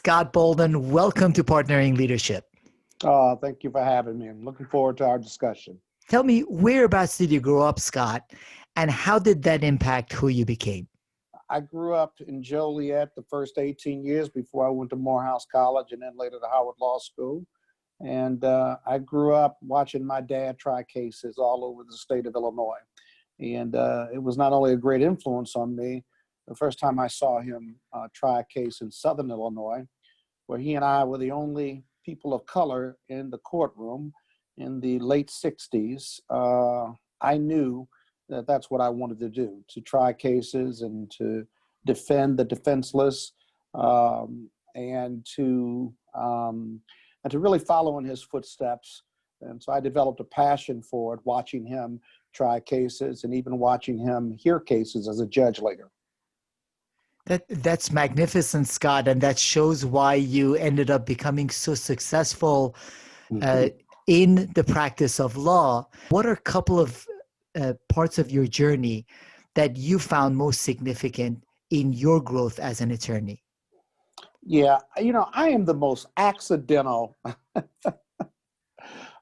Scott Bolden. Welcome to Partnering Leadership. Thank you for having me. I'm looking forward to our discussion. Tell me, whereabouts did you grow up, Scott, and how did that impact who you became? I grew up in Joliet the first 18 years before I went to Morehouse College and then later to Howard Law School. And I grew up watching my dad try cases all over the state of Illinois. And it was not only a great influence on me, the first time I saw him try a case in Southern Illinois, where he and I were the only people of color in the courtroom in the late 60s, I knew that that's what I wanted to do, to try cases and to defend the defenseless, and to really follow in his footsteps. And so I developed a passion for it, watching him try cases and even watching him hear cases as a judge later. That's magnificent, Scott, and that shows why you ended up becoming so successful in the practice of law. What are a couple of parts of your journey that you found most significant in your growth as an attorney? Yeah, I am the most accidental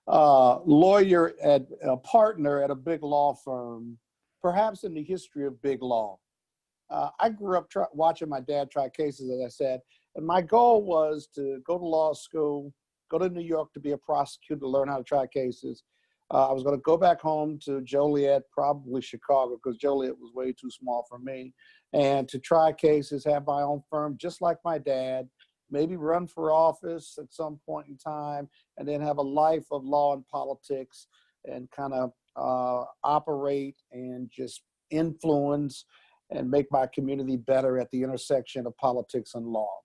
lawyer and a partner at a big law firm, perhaps in the history of big law. I grew up watching my dad try cases, as I said, and my goal was to go to law school, go to New York to be a prosecutor, to learn how to try cases. I was going to go back home to Joliet, probably Chicago, because Joliet was way too small for me, and to try cases, have my own firm, just like my dad, maybe run for office at some point in time, and then have a life of law and politics and kind of operate and just influence and make my community better at the intersection of politics and law.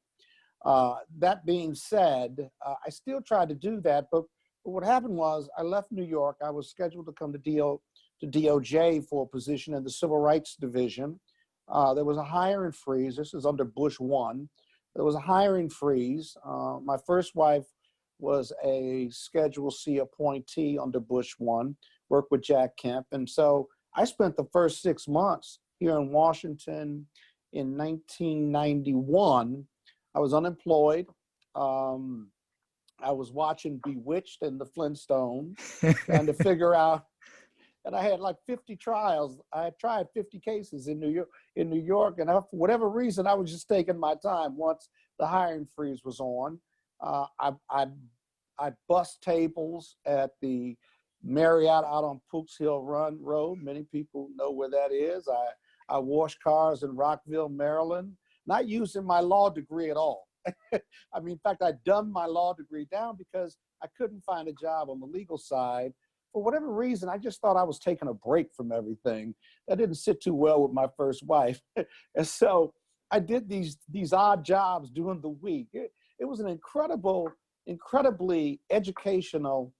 That being said, I still tried to do that, but what happened was I left New York. I was scheduled to come to DOJ for a position in the Civil Rights Division. There was a hiring freeze. This is under Bush 1. There was a hiring freeze. My first wife was a Schedule C appointee under Bush 1, worked with Jack Kemp. And so I spent the first 6 months here in Washington in 1991. I was unemployed. I was watching Bewitched and the Flintstones, trying to figure out, and I had like 50 trials. I had tried 50 cases in New York, and for whatever reason, I was just taking my time once the hiring freeze was on. I bust tables at the Marriott out on Pooks Hill Run Road. Many people know where that is. I washed cars in Rockville, Maryland, not using my law degree at all. I mean, in fact, I dumbed my law degree down because I couldn't find a job on the legal side. For whatever reason, I just thought I was taking a break from everything. That didn't sit too well with my first wife. And so I did these odd jobs during the week. It was an incredibly educational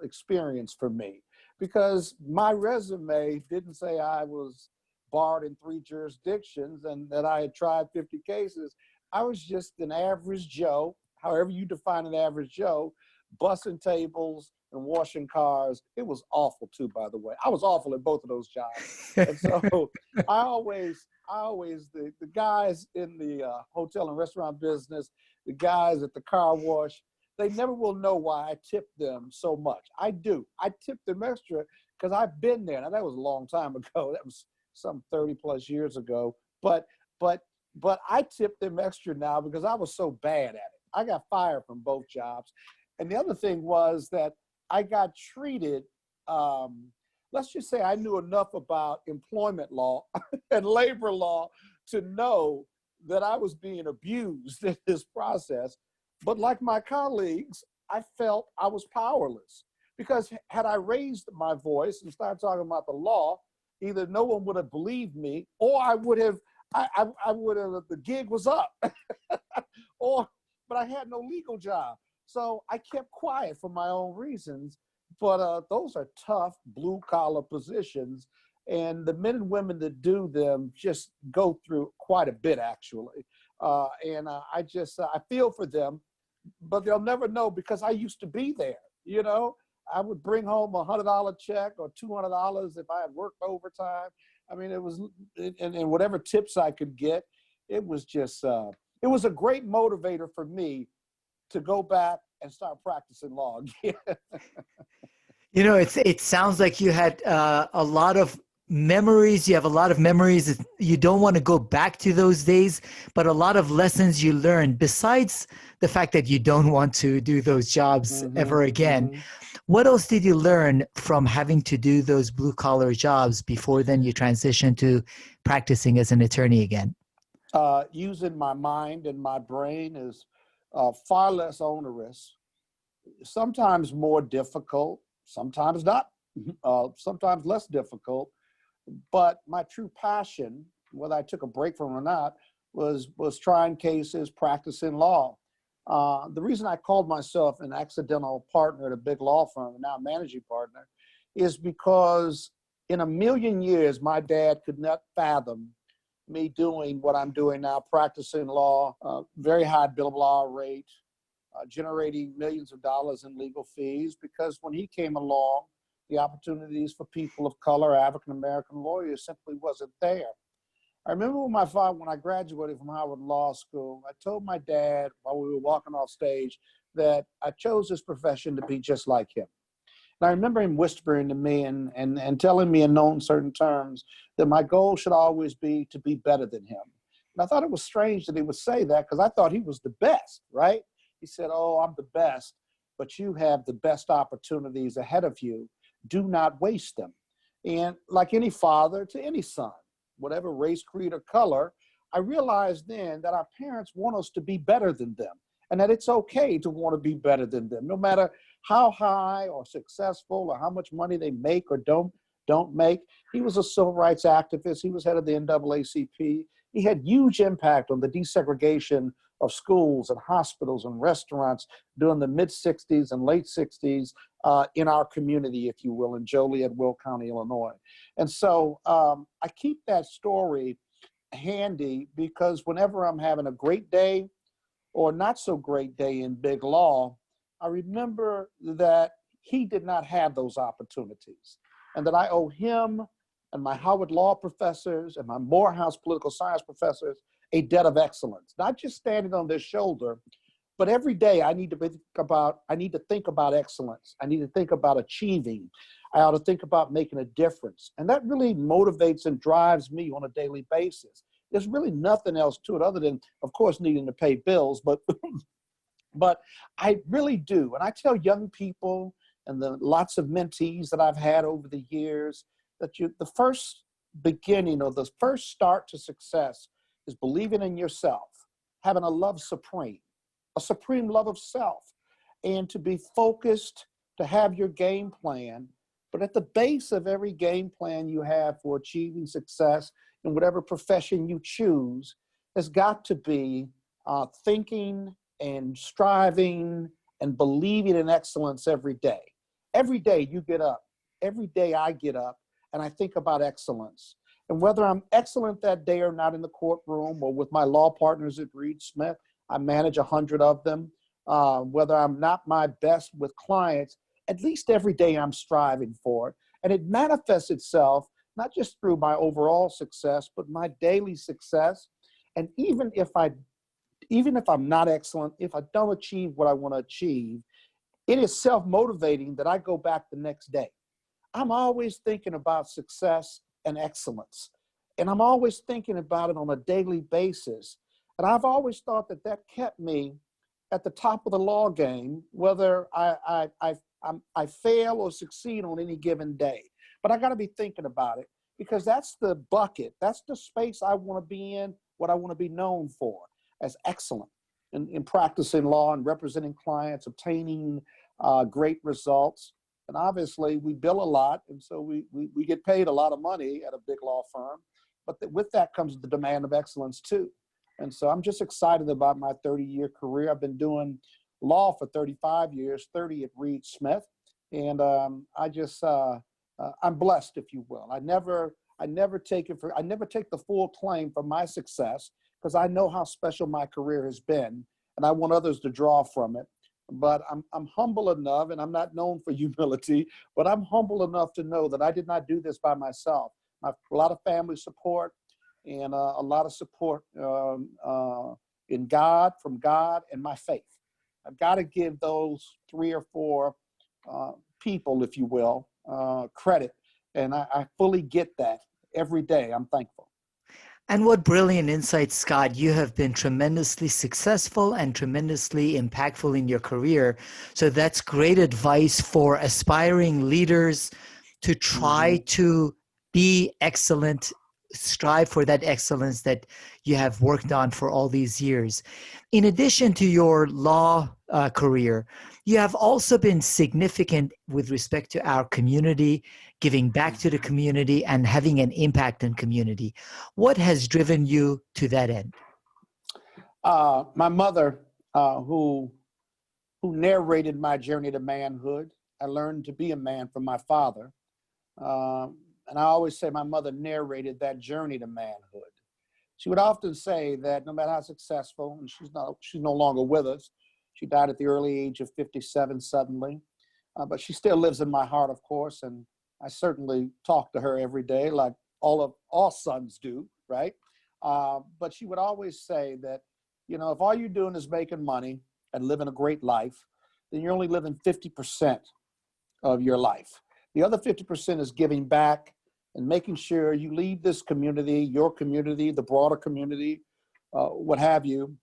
experience for me, because my resume didn't say I was barred in 3 jurisdictions and that I had tried 50 cases. I was just an average Joe, however you define an average Joe, bussing tables and washing cars. It was awful too, by the way. I was awful at both of those jobs. And so I always, the guys in the hotel and restaurant business, the guys at the car wash, they never will know why I tipped them so much. I do. I tipped them extra because I've been there. Now, that was a long time ago. That was some 30 plus years ago. But I tipped them extra now because I was so bad at it. I got fired from both jobs. And the other thing was that I got treated, let's just say I knew enough about employment law and labor law to know that I was being abused in this process. But like my colleagues, I felt I was powerless, because had I raised my voice and started talking about the law, either no one would have believed me, or I would have, the gig was up, but I had no legal job. So I kept quiet for my own reasons, but those are tough blue collar positions. And the men and women that do them just go through quite a bit, actually. I feel for them, but they'll never know, because I used to be there, you know? I would bring home $100 check or $200 if I had worked overtime. I mean, it was, and whatever tips I could get. it was just, it was a great motivator for me to go back and start practicing law again. You know, it sounds like you had a lot of memories. You have a lot of memories. You don't want to go back to those days, but a lot of lessons you learned besides the fact that you don't want to do those jobs ever again. What else did you learn from having to do those blue collar jobs before then you transitioned to practicing as an attorney again? Using my mind and my brain is far less onerous, sometimes more difficult, sometimes not, sometimes less difficult. But my true passion, whether I took a break from it or not, was trying cases, practicing law. The reason I called myself an accidental partner at a big law firm, and now managing partner, is because in a million years, my dad could not fathom me doing what I'm doing now, practicing law, very high billable hour rate, generating millions of dollars in legal fees, because when he came along, the opportunities for people of color, African-American lawyers simply wasn't there. I remember when my father, when I graduated from Howard Law School, I told my dad while we were walking off stage that I chose this profession to be just like him. And I remember him whispering to me and telling me in no uncertain terms that my goal should always be to be better than him. And I thought it was strange that he would say that because I thought he was the best, right? He said, "Oh, I'm the best, but you have the best opportunities ahead of you. Do not waste them." And like any father to any son, whatever race, creed, or color, I realized then that our parents want us to be better than them and that it's okay to want to be better than them, no matter how high or successful or how much money they make or don't make. He was a civil rights activist. He was head of the NAACP. He had huge impact on the desegregation of schools and hospitals and restaurants during the mid-'60s and late '60s in our community, if you will, in Joliet, Will County, Illinois. And so I keep that story handy because whenever I'm having a great day or not so great day in big law, I remember that he did not have those opportunities and that I owe him and my Howard Law professors and my Morehouse political science professors a debt of excellence, not just standing on their shoulder, but every day I need to think about excellence. I need to think about achieving. I ought to think about making a difference. And that really motivates and drives me on a daily basis. There's really nothing else to it other than, of course, needing to pay bills, but but I really do. And I tell young people and the lots of mentees that I've had over the years that the first beginning or the first start to success is believing in yourself, having a supreme love of self, and to be focused, to have your game plan. But at the base of every game plan you have for achieving success in whatever profession you choose has got to be thinking and striving and believing in excellence every day. Every day you get up, every day I get up, and I think about excellence. And whether I'm excellent that day or not in the courtroom or with my law partners at Reed Smith, I manage 100 of them. Whether I'm not my best with clients, at least every day I'm striving for it. And it manifests itself not just through my overall success, but my daily success. And even if I'm not excellent, if I don't achieve what I want to achieve, it is self-motivating that I go back the next day. I'm always thinking about success and excellence. And I'm always thinking about it on a daily basis. And I've always thought that kept me at the top of the law game, whether I fail or succeed on any given day. But I got to be thinking about it because that's the bucket. That's the space I want to be in, what I want to be known for as excellent in practicing law and representing clients, obtaining great results. And obviously we bill a lot, and so we get paid a lot of money at a big law firm, but with that comes the demand of excellence too. And so I'm just excited about my 30-year career. I've been doing law for 35 years, 30 at Reed Smith, and I'm blessed, if you will. I never take the full claim for my success because I know how special my career has been, and I want others to draw from it. But I'm humble enough, and I'm not known for humility, but I'm humble enough to know that I did not do this by myself. A lot of family support, and a lot of support in God, from God, and my faith. I've got to give those 3 or 4 people, if you will, credit. And I fully get that every day. I'm thankful. And what brilliant insights, Scott. You have been tremendously successful and tremendously impactful in your career. So that's great advice for aspiring leaders to try to be excellent, strive for that excellence that you have worked on for all these years. In addition to your law career, you have also been significant with respect to our community, giving back to the community and having an impact in community. What has driven you to that end? My mother, who narrated my journey to manhood. I learned to be a man from my father. And I always say my mother narrated that journey to manhood. She would often say that no matter how successful, and she's no longer with us. She died at the early age of 57 suddenly, but she still lives in my heart, of course, and I certainly talk to her every day, like all sons do, right? But she would always say that, you know, if all you're doing is making money and living a great life, then you're only living 50% of your life. The other 50% is giving back and making sure you leave this community, your community, the broader community, what have you,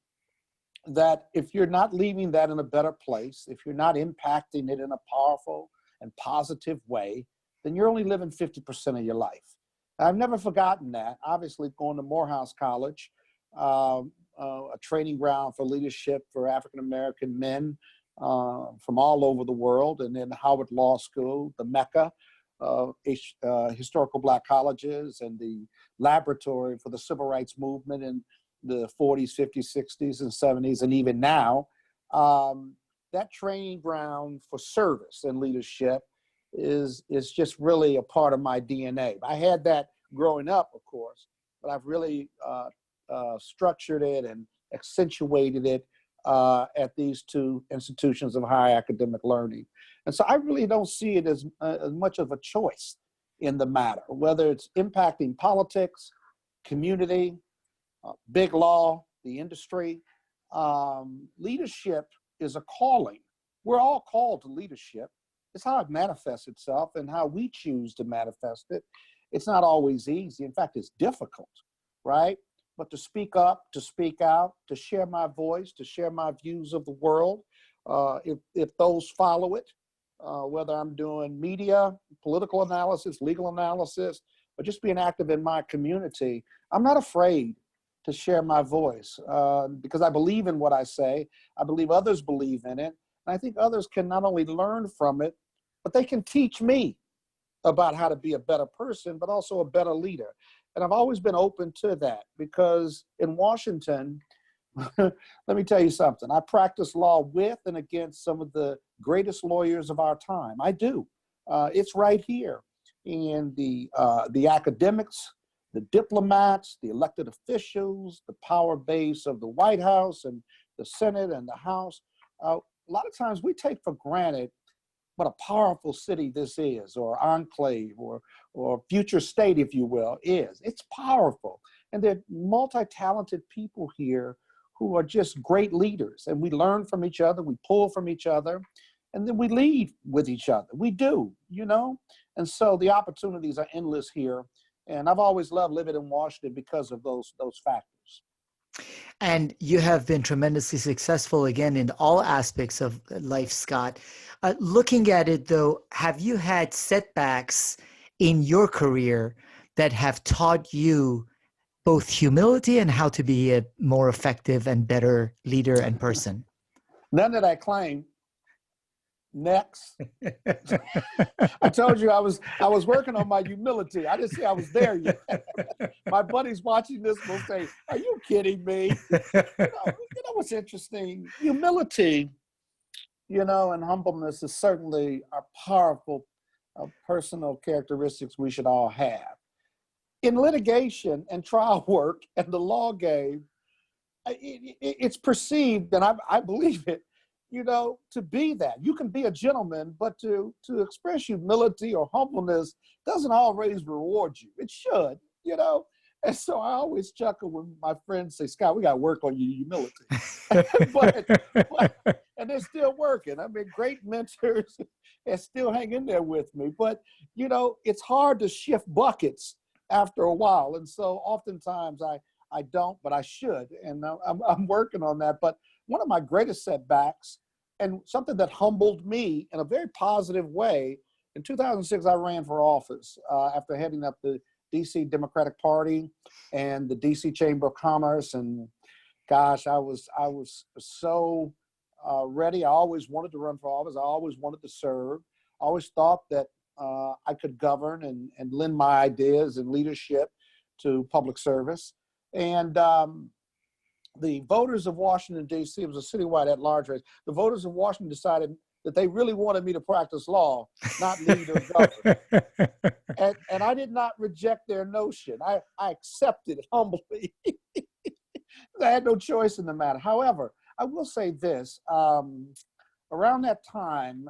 that if you're not leaving that in a better place, if you're not impacting it in a powerful and positive way, then you're only living 50% of your life. I've never forgotten that. Obviously, going to Morehouse College, a training ground for leadership for African-American men from all over the world, and then Howard Law School, the Mecca of historical Black colleges, and the laboratory for the civil rights movement in the 40s, 50s, 60s, and 70s, and even now. That training ground for service and leadership is just really a part of my DNA. I had that growing up, of course, but I've really structured it and accentuated it at these 2 institutions of higher academic learning. And so I really don't see it as much of a choice in the matter, whether it's impacting politics, community, big law, the industry. Leadership is a calling. We're all called to leadership. It's how it manifests itself and how we choose to manifest it. It's not always easy. In fact, it's difficult, right? But to speak up, to speak out, to share my voice, to share my views of the world, if those follow it, whether I'm doing media, political analysis, legal analysis, or just being active in my community, I'm not afraid to share my voice because I believe in what I say. I believe others believe in it. And I think others can not only learn from it, but they can teach me about how to be a better person, but also a better leader. And I've always been open to that because in Washington, let me tell you something. I practice law with and against some of the greatest lawyers of our time. I do. It's right here. And the academics, the diplomats, the elected officials, the power base of the White House and the Senate and the House. A lot of times we take for granted what a powerful city this is, or enclave, or future state, if you will, is. It's powerful. And there are multi-talented people here who are just great leaders. And we learn from each other, we pull from each other, and then we lead with each other. We do, you know? And so the opportunities are endless here. And I've always loved living in Washington because of those factors. And you have been tremendously successful again in all aspects of life, Scott. Looking at it though, have you had setbacks in your career that have taught you both humility and how to be a more effective and better leader and person? None that I claim. Next. I told you I was working on my humility. I didn't say I was there yet. My buddies watching this will say, "Are you kidding me?" You know what's interesting? Humility, you know, and humbleness is certainly a powerful personal characteristics we should all have. In litigation and trial work and the law game, it's perceived, and I believe it, you know, to be that. You can be a gentleman, but to express humility or humbleness doesn't always reward you. It should, you know. And so I always chuckle when my friends say, Scott, we got to work on your humility. but, and they're still working. I mean, great mentors and still hang in there with me. But, you know, it's hard to shift buckets after a while. And so oftentimes I don't, but I should. And I'm working on that. But one of my greatest setbacks, and something that humbled me in a very positive way, in 2006, I ran for office after heading up the DC Democratic Party and the DC Chamber of Commerce. And gosh, I was so ready. I always wanted to run for office. I always wanted to serve. I always thought that I could govern and lend my ideas and leadership to public service. And the voters of Washington, D.C., it was a citywide at-large race. The voters of Washington decided that they really wanted me to practice law, not lead or govern. And I did not reject their notion. I accepted it humbly. I had no choice in the matter. However, I will say this, around that time,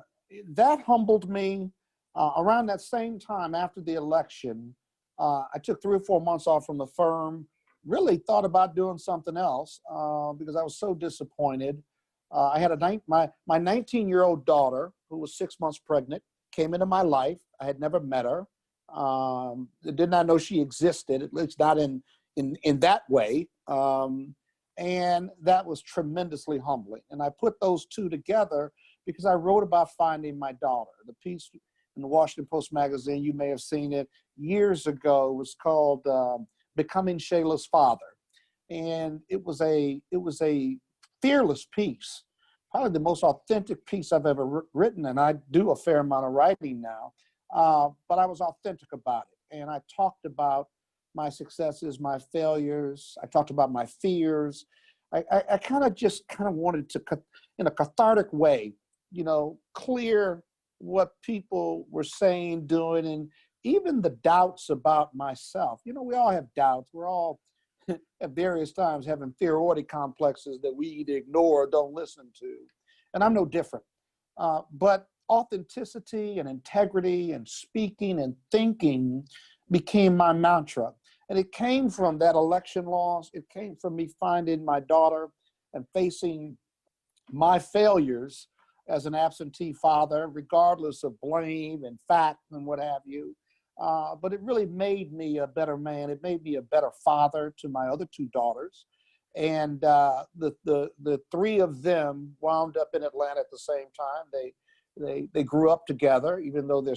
that humbled me. Around that same time after the election, I took 3 or 4 months off from the firm, really thought about doing something else because I was so disappointed. I had my 19-year-old daughter, who was 6 months pregnant, came into my life. I had never met her. Did not know she existed, at least not in that way. And that was tremendously humbling. And I put those two together because I wrote about finding my daughter. The piece in the Washington Post magazine, you may have seen it years ago, was called Becoming Shayla's Father. And it was a fearless piece, probably the most authentic piece I've ever written. And I do a fair amount of writing now, but I was authentic about it. And I talked about my successes, my failures. I talked about my fears. I kind of wanted to, in a cathartic way, you know, clear what people were saying, doing, and even the doubts about myself. You know, we all have doubts. We're all at various times having inferiority complexes that we either ignore or don't listen to. And I'm no different. But authenticity and integrity and speaking and thinking became my mantra. And it came from that election loss. It came from me finding my daughter and facing my failures as an absentee father, regardless of blame and fact and what have you. But it really made me a better man. It made me a better father to my other 2 daughters. And the 3 of them wound up in Atlanta at the same time. They grew up together, even though their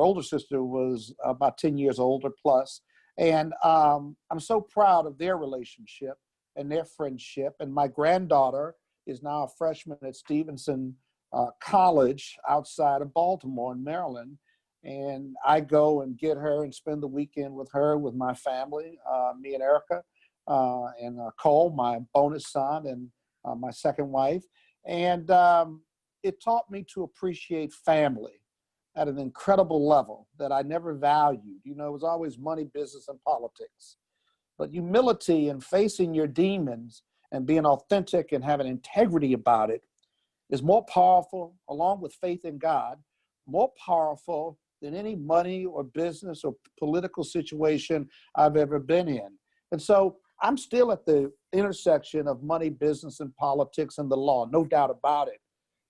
older sister was about 10 years older plus. And I'm so proud of their relationship and their friendship. And my granddaughter is now a freshman at Stevenson College outside of Baltimore in Maryland. And I go and get her and spend the weekend with her, with my family, me and Erica, and Cole, my bonus son, and my second wife. And it taught me to appreciate family at an incredible level that I never valued. You know, it was always money, business, and politics. But humility and facing your demons and being authentic and having integrity about it is more powerful, along with faith in God, more powerful than any money or business or political situation I've ever been in. And so I'm still at the intersection of money, business, and politics and the law, no doubt about it.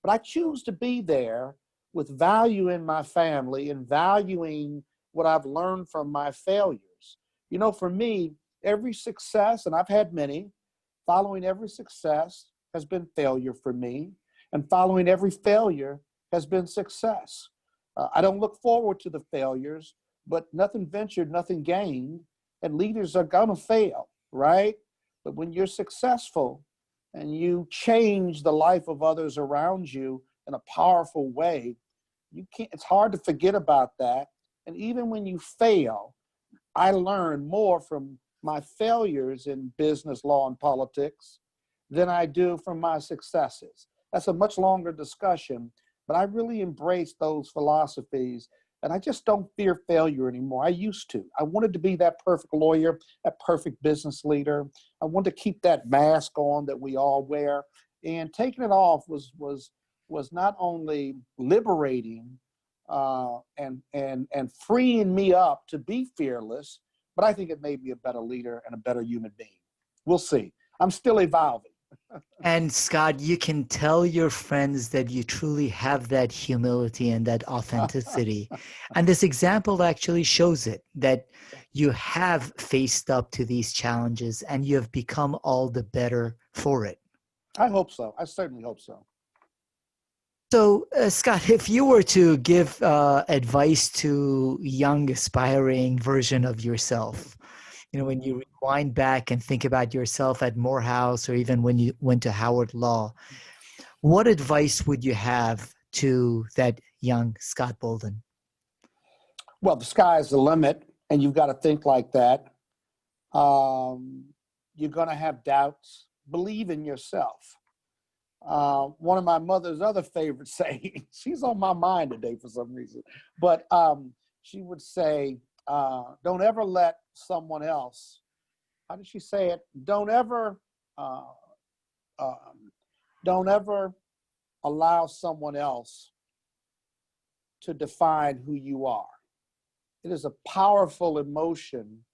But I choose to be there with value in my family and valuing what I've learned from my failures. You know, for me, every success, and I've had many, following every success has been failure for me, and following every failure has been success. I don't look forward to the failures, but nothing ventured, nothing gained, and leaders are gonna fail, right? But when you're successful and you change the life of others around you in a powerful way, it's hard to forget about that. And even when you fail, I learn more from my failures in business, law, and politics than I do from my successes. That's a much longer discussion, but I really embrace those philosophies, and I just don't fear failure anymore. I used to. I wanted to be that perfect lawyer, that perfect business leader. I wanted to keep that mask on that we all wear, and taking it off was not only liberating and freeing me up to be fearless, but I think it made me a better leader and a better human being. We'll see. I'm still evolving. And Scott, you can tell your friends that you truly have that humility and that authenticity. And this example actually shows it, that you have faced up to these challenges and you have become all the better for it. I hope so. I certainly hope so. So, Scott, if you were to give advice to young, aspiring version of yourself, when you rewind back and think about yourself at Morehouse or even when you went to Howard Law, what advice would you have to that young Scott Bolden? Well, the sky is the limit, and you've got to think like that. You're going to have doubts. Believe in yourself. One of my mother's other favorite sayings, she's on my mind today for some reason, but she would say, don't ever let someone else, how did she say it? Don't ever allow someone else to define who you are. It is a powerful emotion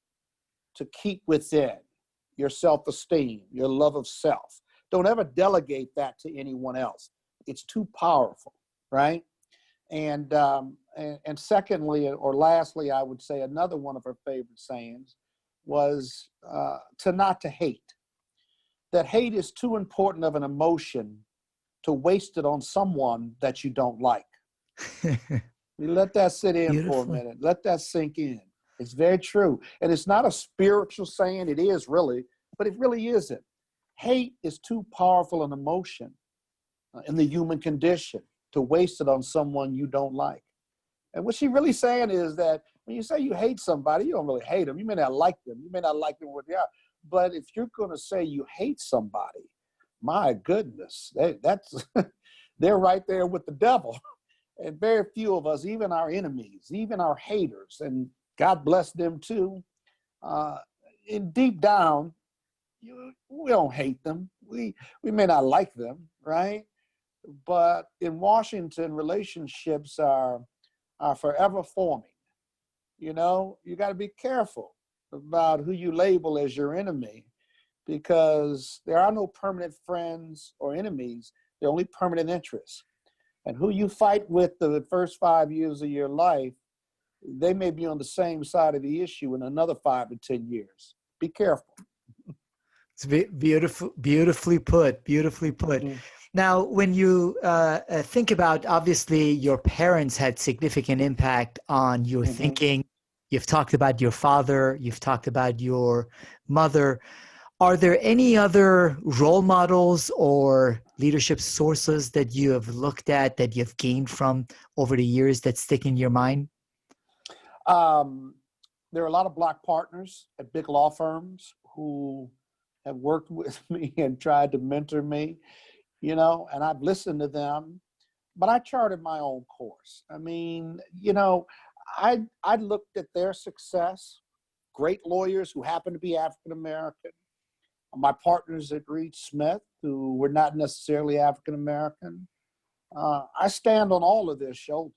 to keep within your self-esteem, your love of self. Don't ever delegate that to anyone else. It's too powerful, right? And secondly, or lastly, I would say another one of her favorite sayings was not to hate. That hate is too important of an emotion to waste it on someone that you don't like. You let that sit in for a minute. Let that sink in. It's very true. And it's not a spiritual saying. It is really, but it really isn't. Hate is too powerful an emotion in the human condition to waste it on someone you don't like. And what she's really saying is that when you say you hate somebody, you don't really hate them. You may not like them. You may not like them where they are. But if you're going to say you hate somebody, my goodness, that's they're right there with the devil. And very few of us, even our enemies, even our haters, and God bless them too, in deep down, we don't hate them. We may not like them, right? But in Washington, relationships are forever forming. You got to be careful about who you label as your enemy, because there are no permanent friends or enemies. They're only permanent interests. And who you fight with the first 5 years of your life, they may be on the same side of the issue in another 5 to 10 years. Be careful. It's beautifully put. Mm-hmm. Now, when you think about, obviously, your parents had significant impact on your mm-hmm. thinking. You've talked about your father. You've talked about your mother. Are there any other role models or leadership sources that you have looked at, that you've gained from over the years that stick in your mind? There are a lot of Black partners at big law firms who have worked with me and tried to mentor me, and I've listened to them, but I charted my own course. I mean, I looked at their success, great lawyers who happen to be African-American, my partners at Reed Smith, who were not necessarily African-American. I stand on all of their shoulders,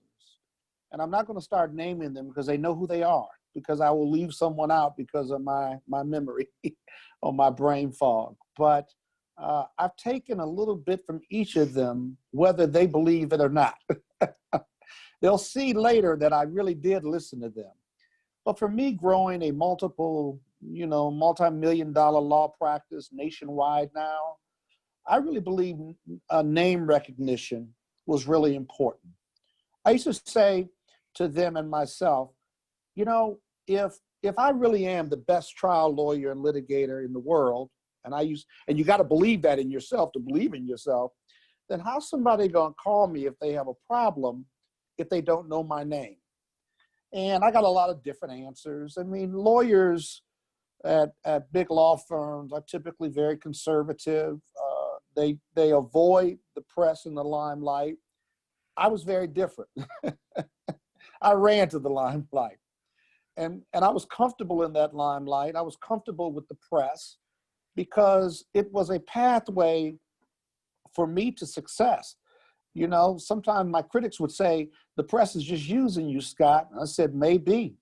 and I'm not going to start naming them because they know who they are, because I will leave someone out because of my memory or my brain fog. But I've taken a little bit from each of them, whether they believe it or not. They'll see later that I really did listen to them. But for me, growing a multi-million-dollar law practice nationwide now, I really believe name recognition was really important. I used to say to them and myself, if I really am the best trial lawyer and litigator in the world, and you got to believe that in yourself to believe in yourself, then how's somebody going to call me if they have a problem if they don't know my name? And I got a lot of different answers. I mean, lawyers at big law firms are typically very conservative. They avoid the press and the limelight. I was very different. I ran to the limelight. And I was comfortable in that limelight. I was comfortable with the press because it was a pathway for me to success. Sometimes my critics would say, the press is just using you, Scott. And I said, maybe.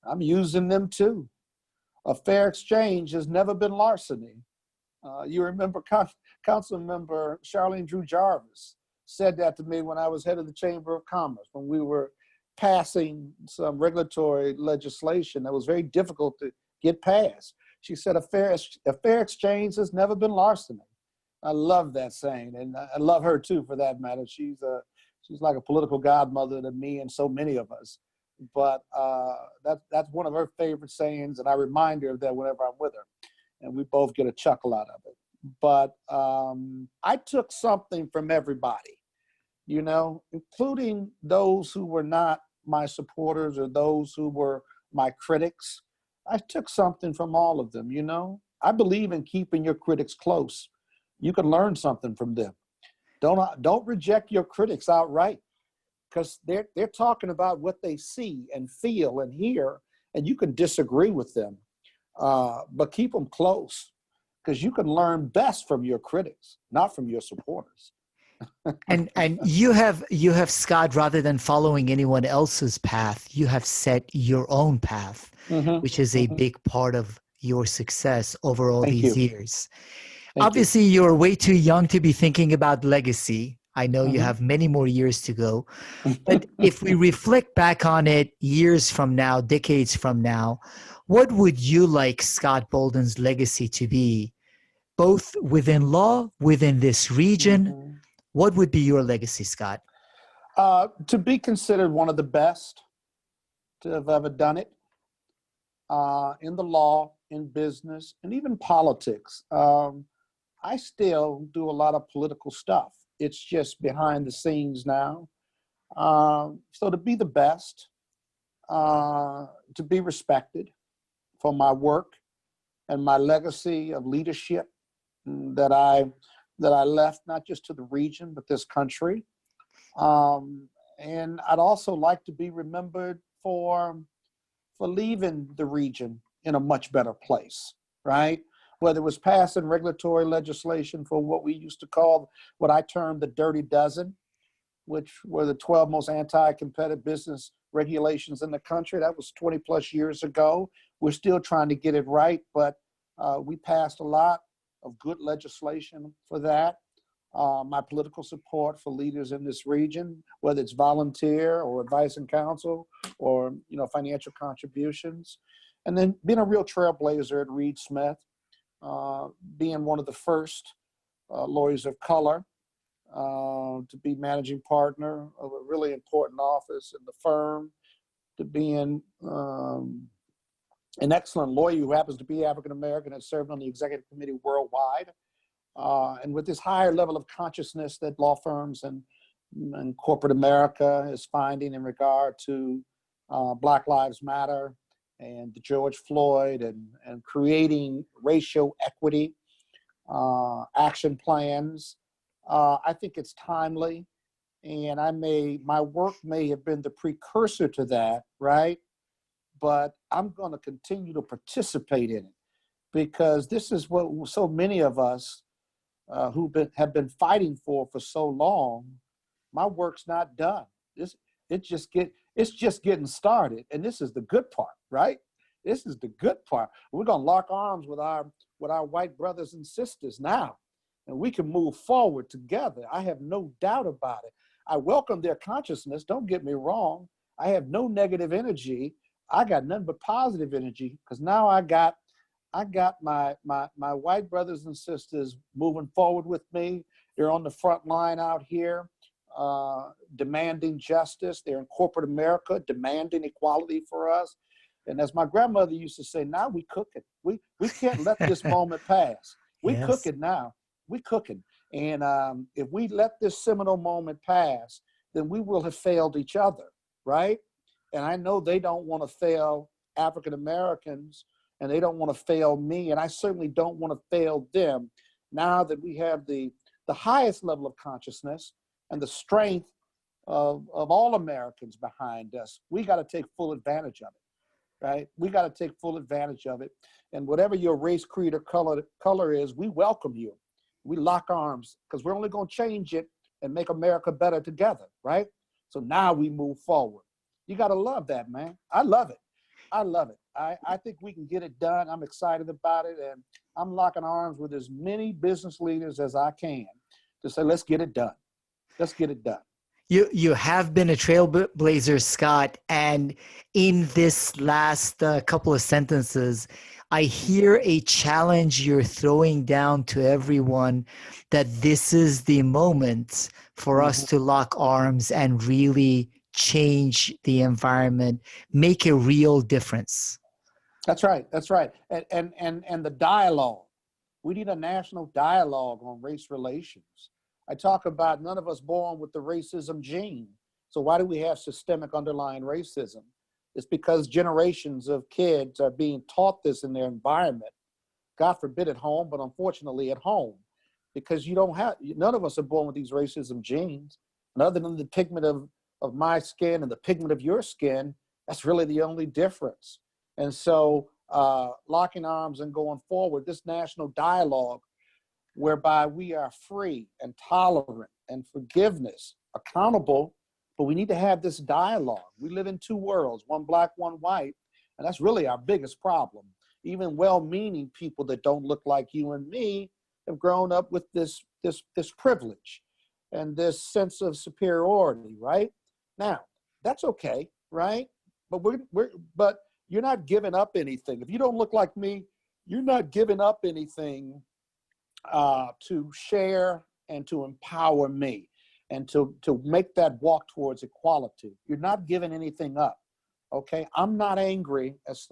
I'm using them too. A fair exchange has never been larceny. You remember Council Member Charlene Drew Jarvis said that to me when I was head of the Chamber of Commerce, when we were passing some regulatory legislation that was very difficult to get passed. She said, a fair exchange has never been larceny. I love that saying, and I love her too, for that matter. She's like a political godmother to me and so many of us. But that's one of her favorite sayings, and I remind her of that whenever I'm with her, and we both get a chuckle out of it. But I took something from everybody, you know, including those who were not my supporters or those who were my critics. I took something from all of them, you know. I believe in keeping your critics close. You can learn something from them. Don't reject your critics outright, because they're talking about what they see and feel and hear, and you can disagree with them, but keep them close, because you can learn best from your critics, not from your supporters. And you have, Scott, rather than following anyone else's path, you have set your own path, which is a big part of your success over all these years. Obviously, you're way too young to be thinking about legacy. I know you have many more years to go. But if we reflect back on it years from now, decades from now, what would you like Scott Bolden's legacy to be, both within law, within this region? What would be your legacy, Scott? To be considered one of the best to have ever done it in the law, in business, and even politics. I still do a lot of political stuff. It's just behind the scenes now. So to be the best, to be respected for my work and my legacy of leadership that I left, not just to the region, but this country. And I'd also like to be remembered for leaving the region in a much better place, right? Whether it was passing regulatory legislation for what we used to call, what I termed the dirty dozen, which were the 12 most anti-competitive business regulations in the country. That was 20 plus years ago. We're still trying to get it right, but we passed a lot of good legislation for that. My political support for leaders in this region, whether it's volunteer or advice and counsel or, you know, financial contributions. And then being a real trailblazer at Reed Smith, being one of the first lawyers of color to be managing partner of a really important office in the firm, to being an excellent lawyer who happens to be African-American and served on the executive committee worldwide. And with this higher level of consciousness that law firms and corporate America is finding in regard to Black Lives Matter and the George Floyd and creating racial equity action plans, I think it's timely. And my work may have been the precursor to that, right? But I'm going to continue to participate in it, because this is what so many of us have been fighting for so long. My work's not done. It's just getting started, and this is the good part, right? This is the good part. We're gonna lock arms with our white brothers and sisters now, and we can move forward together. I have no doubt about it. I welcome their consciousness. Don't get me wrong. I have no negative energy. I got nothing but positive energy, because now I got my white brothers and sisters moving forward with me. They're on the front line out here, demanding justice. They're in corporate America, demanding equality for us. And as my grandmother used to say, now we cooking. We can't let this moment pass. We cooking now. We cooking. And if we let this seminal moment pass, then we will have failed each other, right? And I know they don't want to fail African Americans, and they don't want to fail me, and I certainly don't want to fail them. Now that we have the highest level of consciousness and the strength of all Americans behind us, we got to take full advantage of it, right? We got to take full advantage of it. And whatever your race, creed, or color is, we welcome you. We lock arms, because we're only going to change it and make America better together, right? So now we move forward. You got to love that, man. I love it. I love it. I think we can get it done. I'm excited about it, and I'm locking arms with as many business leaders as I can to say, let's get it done. Let's get it done. You have been a trailblazer, Scott, and in this last couple of sentences, I hear a challenge you're throwing down to everyone that this is the moment for us to lock arms and really change the environment, make a real difference. That's right. That's right. And the dialogue. We need a national dialogue on race relations. I talk about none of us born with the racism gene. So why do we have systemic underlying racism? It's because generations of kids are being taught this in their environment. God forbid at home, but unfortunately at home, because none of us are born with these racism genes. And other than the pigment of my skin and the pigment of your skin, that's really the only difference. And so locking arms and going forward, this national dialogue whereby we are free and tolerant and forgiveness, accountable, but we need to have this dialogue. We live in two worlds, one black, one white, and that's really our biggest problem. Even well-meaning people that don't look like you and me have grown up with this privilege and this sense of superiority, right? Now, that's okay, right? But but you're not giving up anything. If you don't look like me, you're not giving up anything to share and to empower me and to make that walk towards equality. You're not giving anything up, okay? I'm not angry as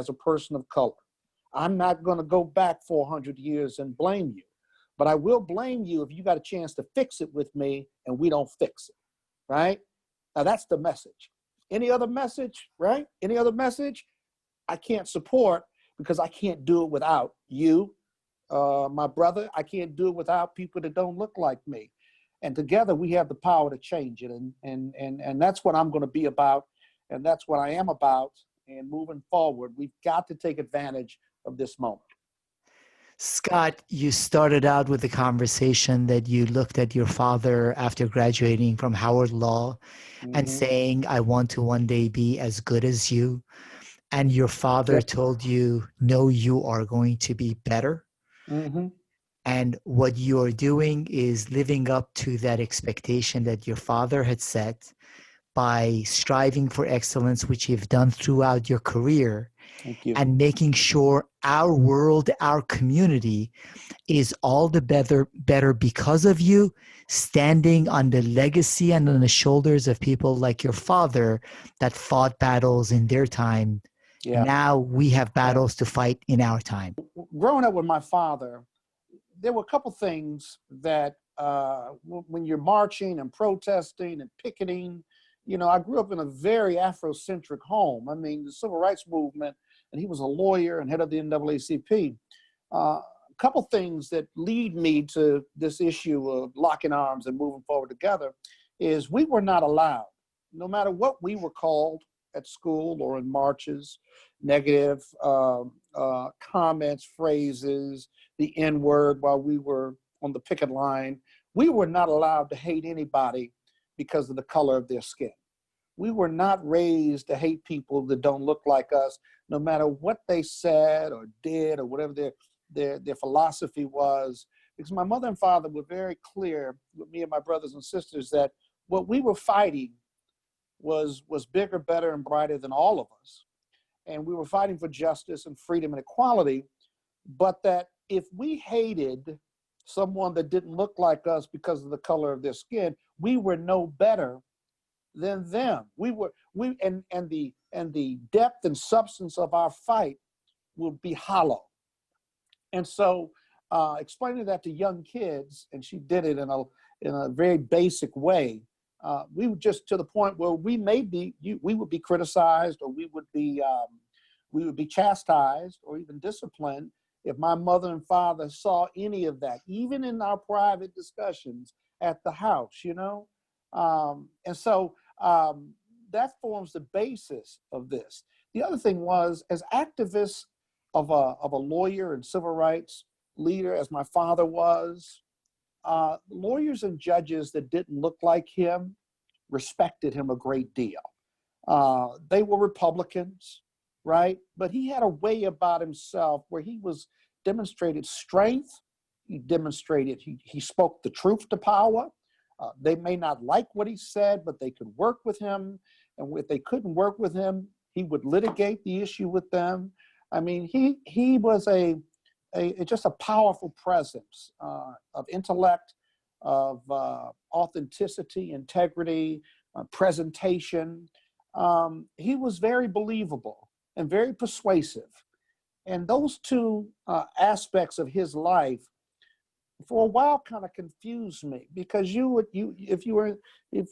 a person of color. I'm not going to go back 400 years and blame you, but I will blame you if you got a chance to fix it with me and we don't fix it, right? Now that's the message. Any other message, right? Any other message, I can't support because I can't do it without you, my brother. I can't do it without people that don't look like me. And together we have the power to change it. And that's what I'm going to be about. And that's what I am about. And moving forward, we've got to take advantage of this moment. Scott, you started out with the conversation that you looked at your father after graduating from Howard Law and saying, I want to one day be as good as you. And your father told you, no, you are going to be better. And what you are doing is living up to that expectation that your father had set by striving for excellence, which you've done throughout your career. Thank you. And making sure our world, our community is all the better because of you, standing on the legacy and on the shoulders of people like your father that fought battles in their time. Yeah. Now we have battles to fight in our time. Growing up with my father, there were a couple things that when you're marching and protesting and picketing, you know, I grew up in a very Afrocentric home. I mean, the civil rights movement, and he was a lawyer and head of the NAACP. A couple things that lead me to this issue of locking arms and moving forward together is we were not allowed, no matter what we were called at school or in marches, negative comments, phrases, the N-word while we were on the picket line, we were not allowed to hate anybody because of the color of their skin. We were not raised to hate people that don't look like us, no matter what they said or did or whatever their philosophy was. Because my mother and father were very clear with me and my brothers and sisters that what we were fighting was bigger, better, and brighter than all of us. And we were fighting for justice and freedom and equality, but that if we hated someone that didn't look like us because of the color of their skin, we were no better than them. And the depth and substance of our fight would be hollow. And so explaining that to young kids, and she did it in a very basic way, we were just to the point where we would be criticized, or we would be chastised or even disciplined if my mother and father saw any of that, even in our private discussions at the house, you know? And so that forms the basis of this. The other thing was, as activists of a lawyer and civil rights leader, as my father was, lawyers and judges that didn't look like him respected him a great deal. They were Republicans. right? But he had a way about himself where he was demonstrated strength. He demonstrated, he spoke the truth to power. They may not like what he said, but they could work with him. And if they couldn't work with him, he would litigate the issue with them. I mean, he was just a powerful presence of intellect, of authenticity, integrity, presentation. He was very believable and very persuasive. And those two aspects of his life, for a while, kind of confused me, because if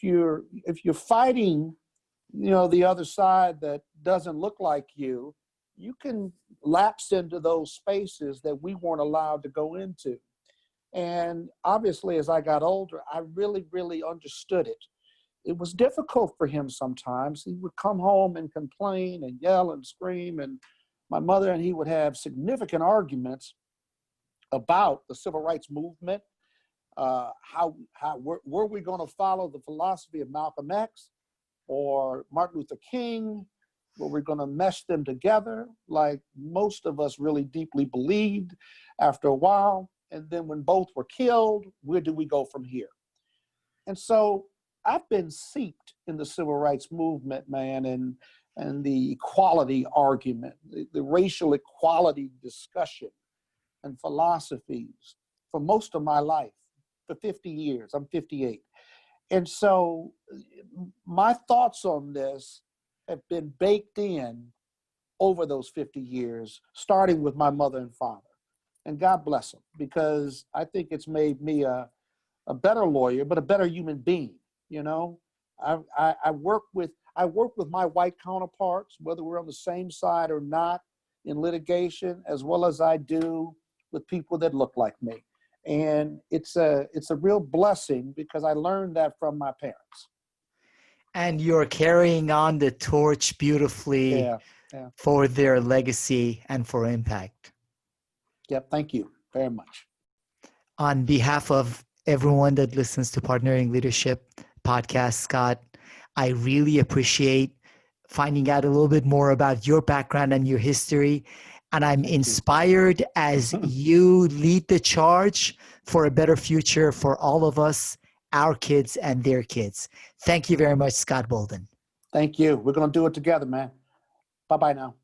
you're fighting, the other side that doesn't look like you, you can lapse into those spaces that we weren't allowed to go into. And obviously, as I got older, I really, really understood it. It was difficult for him sometimes. He would come home and complain and yell and scream, and my mother and he would have significant arguments about the civil rights movement. Were we going to follow the philosophy of Malcolm X or Martin Luther King? Were we going to mesh them together like most of us really deeply believed after a while? And then when both were killed, where do we go from here? And so I've been seeped in the civil rights movement, man, and the equality argument, the racial equality discussion and philosophies for most of my life, for 50 years. I'm 58. And so my thoughts on this have been baked in over those 50 years, starting with my mother and father. And God bless them, because I think it's made me a better lawyer, but a better human being. I work with my white counterparts, whether we're on the same side or not, in litigation, as well as I do with people that look like me. And it's a real blessing, because I learned that from my parents. And you're carrying on the torch beautifully for their legacy and for impact. Yep, thank you very much. On behalf of everyone that listens to Partnering Leadership podcast, Scott, I really appreciate finding out a little bit more about your background and your history. And I'm inspired as you lead the charge for a better future for all of us, our kids and their kids. Thank you very much, Scott Bolden. Thank you. We're going to do it together, man. Bye-bye now.